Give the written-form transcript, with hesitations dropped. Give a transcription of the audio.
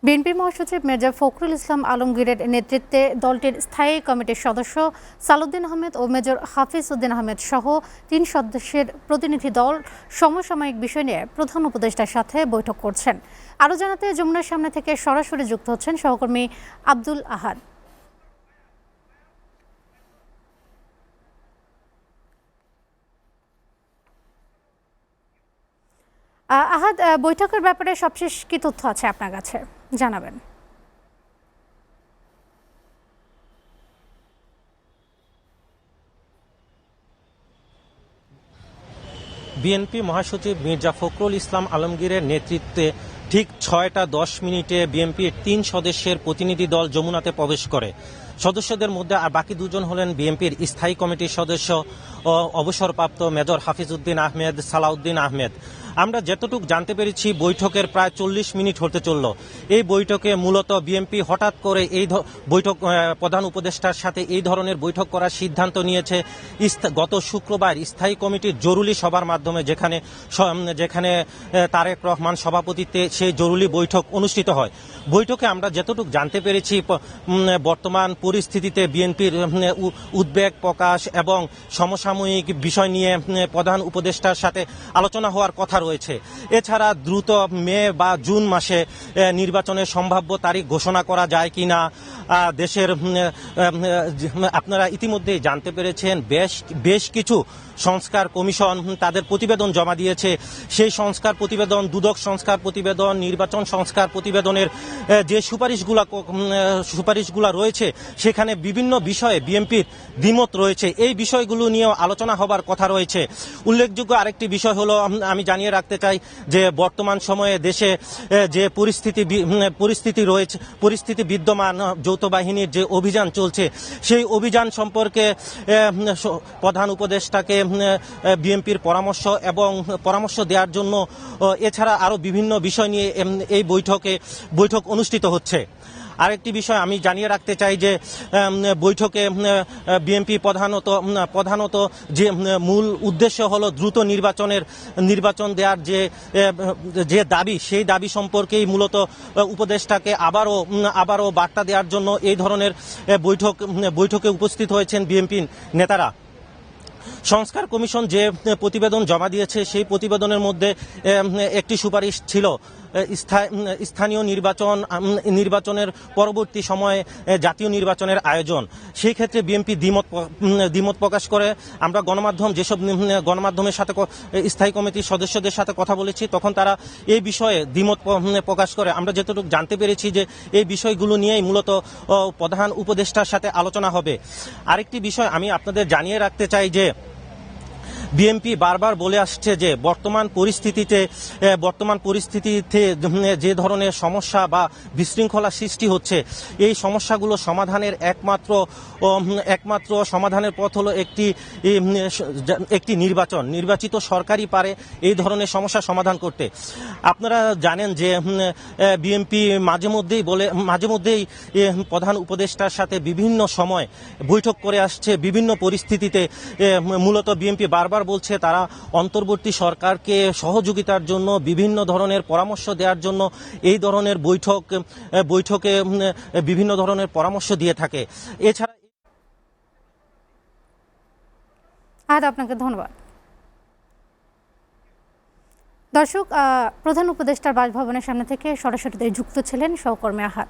BNP মহাসচিব মির্জা ফখরুল ইসলাম আলমগীরের নেতৃত্বে দলটির স্থায়ী কমিটির সদস্য সালাউদ্দিন আহমেদ ও মেজর হাফিজ উদ্দিন আহমেদ সহ ৩ সদস্যের প্রতিনিধি দল সমসাময়িক বিষয় নিয়ে প্রধান উপদেষ্টার সাথে বৈঠক করছেন। আরও জানাতে যমুনার সামনে থেকে সরাসরি যুক্ত হচ্ছেন সহকর্মী আব্দুল আহাদ। আহাদ, বৈঠকের ব্যাপারে সবশেষ কি তথ্য আছে আপনার কাছে জানাবেন? বিএনপি মহাসচিব মির্জা ফখরুল ইসলাম আলমগীরের নেতৃত্বে ঠিক ৬টা ১০ মিনিটে বিএনপির ৩ সদস্যের প্রতিনিধি দল যমুনাতে প্রবেশ করে। সদস্যদের মধ্যে আর বাকি দুজন হলেন বিএনপির স্থায়ী কমিটির সদস্য ও অবসরপ্রাপ্ত মেজর হাফিজ উদ্দিন আহমেদ, সালাউদ্দিন আহমেদ। আমরা যতটুকু জানতে পেরেছি বৈঠকের প্রায় ৪০ মিনিট হতে চলল। এই বৈঠকে মূলত বিএনপি হঠাৎ করে বৈঠক প্রধান উপদেষ্টার সাথে এই ধরনের বৈঠক করার সিদ্ধান্ত নিয়েছে গত শুক্রবার স্থায়ী কমিটির জরুরি সভার মাধ্যমে, যেখানে তারেক রহমান সভাপতিত্বে সেই জরুরি বৈঠক অনুষ্ঠিত হয়। বৈঠকে আমরা যতটুকু জানতে পেরেছি বর্তমান পরিস্থিতিতে বিএনপির উদ্বেগ প্রকাশ এবং সমসাময়িক বিষয় নিয়ে প্রধান উপদেষ্টার সাথে আলোচনা হওয়ার কথা রয়েছে। এছাড়া দ্রুত মে বা জুন মাসে নির্বাচনের সম্ভাব্য তারিখ ঘোষণা করা যায় কিনা দেশের আপনারা ইতিমধ্যেই জানতে পেরেছেন বেশ কিছু সংস্কার কমিশন তাদের প্রতিবেদন জমা দিয়েছে। সেই সংস্কার প্রতিবেদন, দুদক সংস্কার প্রতিবেদন, নির্বাচন সংস্কার প্রতিবেদনের যে সুপারিশগুলো রয়েছে সেখানে বিভিন্ন বিষয়ে বিএনপির দ্বিমত রয়েছে। এই বিষয়গুলো নিয়েও আলোচনা হবার কথা রয়েছে। উল্লেখযোগ্য আরেকটি বিষয় হলো, আমি জানিয়ে রাখতে চাই যে বর্তমান সময়ে দেশে যে পরিস্থিতি বিদ্যমান, যৌথ বাহিনীর যে অভিযান চলছে সেই অভিযান সম্পর্কে প্রধান উপদেষ্টাকে বিএনপির পরামর্শ দেওয়ার জন্য এছাড়া আরও বিভিন্ন বিষয় নিয়ে এই বৈঠক অনুষ্ঠিত হচ্ছে। আরেকটি বিষয় আমি জানিয়ে রাখতে চাই যে বৈঠকে বিএনপি প্রধানত যে মূল উদ্দেশ্য হলো দ্রুত নির্বাচন দেওয়ার যে দাবি, সেই দাবি সম্পর্কেই মূলত উপদেষ্টাকে আবারও বার্তা দেওয়ার জন্য এই ধরনের বৈঠকে উপস্থিত হয়েছেন বিএনপি নেতারা। সংস্কার কমিশন যে প্রতিবেদন জমা দিয়েছে সেই প্রতিবেদনের মধ্যে একটি সুপারিশ ছিল স্থানীয় নির্বাচনের পরবর্তী সময়ে জাতীয় নির্বাচনের আয়োজন। সেই ক্ষেত্রে বিএনপি দ্বিমত প্রকাশ করে। আমরা যেসব গণমাধ্যমের সাথে স্থায়ী কমিটির সদস্যদের সাথে কথা বলেছি তখন তারা এই বিষয়ে দ্বিমত প্রকাশ করে। আমরা যতটুকু জানতে পেরেছি যে এই বিষয়গুলো নিয়েই মূলত প্রধান উপদেষ্টার সাথে আলোচনা হবে। আরেকটি বিষয় আমি আপনাদের জানিয়ে রাখতে চাই যে বিএনপি বারবার বলে আসছে যে বর্তমান পরিস্থিতিতে যে ধরনের সমস্যা বা বিশৃঙ্খলা সৃষ্টি হচ্ছে, এই সমস্যাগুলো সমাধানের একমাত্র সমাধানের পথ হলো একটি নির্বাচিত সরকারই পারে এই ধরনের সমস্যা সমাধান করতে। আপনারা জানেন যে বিএনপি মাঝে মধ্যেই প্রধান উপদেষ্টার সাথে বিভিন্ন সময় বৈঠক করে আসছে। বিভিন্ন পরিস্থিতিতে মূলত বিএনপি বারবার বলছে তারা অন্তর্বর্তী সরকারকে সহযোগিতার জন্য বিভিন্ন ধরনের পরামর্শ দেওয়ার জন্য এই ধরনের বৈঠকে বিভিন্ন ধরনের পরামর্শ দিয়ে থাকে। এছাড়া আপনাকে ধন্যবাদ। দর্শক, প্রধান উপদেষ্টার বাসভবনের সামনে থেকে সরাসরি যুক্ত ছিলেন সহকর্মী আহাদ।